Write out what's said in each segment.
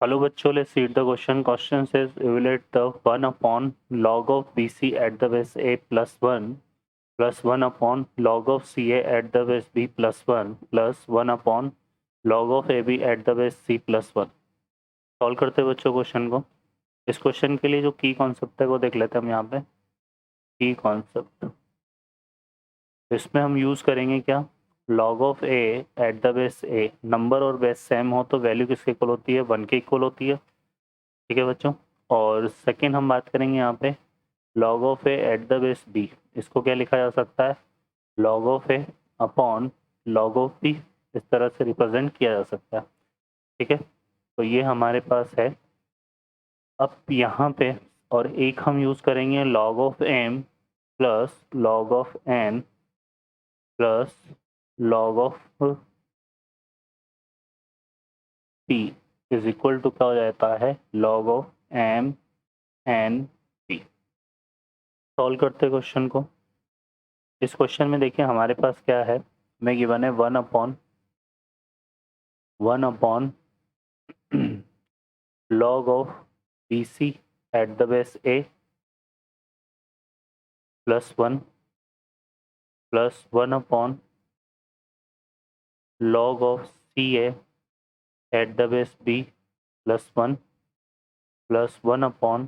Hello बच्चों, let's read the question. Question says evaluate the 1 upon log of BC at the base A plus 1 plus 1 upon log of CA at the base B plus 1 plus 1 upon log of AB at the base C plus 1. Solve करते हैं बच्चों question को. इस question के लिए जो की concept है वो देख लेते हैं हम यहाँ पे. की कॉन्सेप्ट इसमें हम यूज़ करेंगे क्या? log of a at the base a. Number और बेस सेम हो तो वैल्यू किसके इक्वल होती है? 1 के इक्वल होती है. ठीक है बच्चों. और सेकेंड हम बात करेंगे यहाँ पे log of a at the base b. इसको क्या लिखा जा सकता है? log of a upon log of b. इस तरह से रिप्रेजेंट किया जा सकता है. ठीक है, तो ये हमारे पास है. अब यहाँ पे और एक हम यूज़ करेंगे log of m plus log of n plus log of p is equal to क्या हो जाता है? log of m n p. Solve करते हैं क्वेश्चन को. इस क्वेश्चन में देखिए हमारे पास क्या है? हमें गिवन है 1 upon log of BC at the base A plus 1 plus 1 upon log of CA at the base B plus 1 plus 1 upon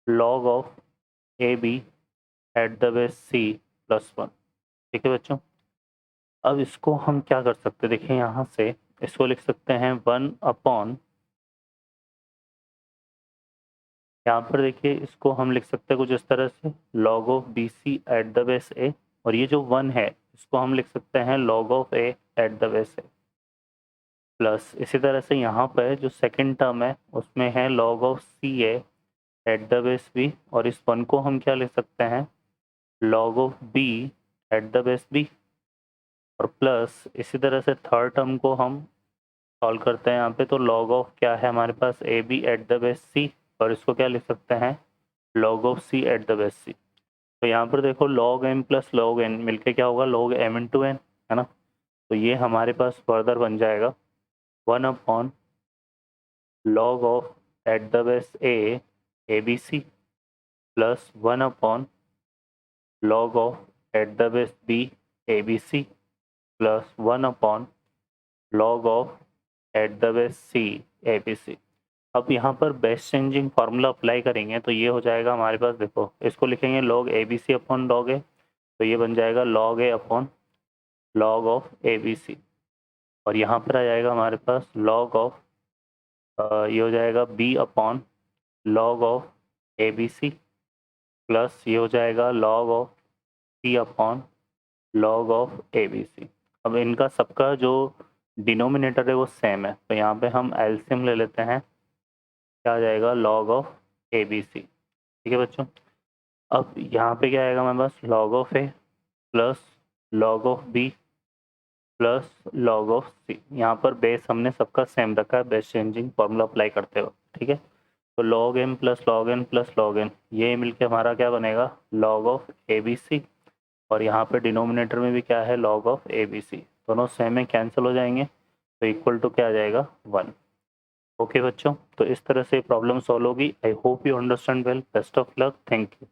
log of AB at the base C plus 1. ठीक है बच्चों. अब इसको हम क्या कर सकते हैं? देखिए यहाँ से इसको लिख सकते हैं 1 अपॉन, यहाँ पर देखिए इसको हम लिख सकते हैं कुछ इस तरह से log of BC at the base A. और ये जो 1 है इसको हम लिख सकते हैं log of A at the base A. Plus इसी तरह से यहाँ पर जो सेकंड टर्म है उसमें है log of CA at the base B. और इस 1 को हम क्या लिख सकते हैं? log of B at the base B. और प्लस इसी तरह से थर्ड टर्म को हम सॉल्व करते हैं यहाँ पे. तो log ऑफ क्या है हमारे पास? AB at the base C. और इसको क्या लिख सकते हैं? log of C at the base C. तो यहाँ पर देखो log m plus log n मिलके क्या होगा? log m इंटू n, है ना. तो ये हमारे पास फर्दर बन जाएगा 1 upon log of at the base A ABC plus 1 upon log of at the base B ABC plus 1 upon log of at the base C ABC. अब यहाँ पर बेस चेंजिंग फार्मूला अप्लाई करेंगे तो ये हो जाएगा हमारे पास. देखो इसको लिखेंगे log ABC upon log A. तो ये बन जाएगा log A upon log of ABC. और यहाँ पर आ जाएगा हमारे पास log ऑफ ये हो जाएगा B upon log of ABC plus ये हो जाएगा log of C upon log of ABC. अब इनका सबका जो डिनोमिनेटर है वो सेम है तो यहाँ पे हम एलसीएम ले लेते हैं. क्या आ जाएगा? log of ABC. ठीक है बच्चों. अब यहाँ पे क्या आएगा हमारे पास? log of A plus log of B plus log of C. यहाँ पर बेस हमने सबका सेम रखा है बेस चेंजिंग फार्मूला अप्लाई करते हुए. ठीक है. तो log m plus log n plus log n ये मिलके हमारा क्या बनेगा? log of ABC. और यहाँ पे डिनोमिनेटर में भी क्या है? log of ABC. दोनों सेम में कैंसिल हो जाएंगे तो इक्वल टू क्या आ जाएगा? 1. ओके बच्चों, तो इस तरह से प्रॉब्लम सॉल्व होगी. I hope you understand well. Best of luck. Thank you.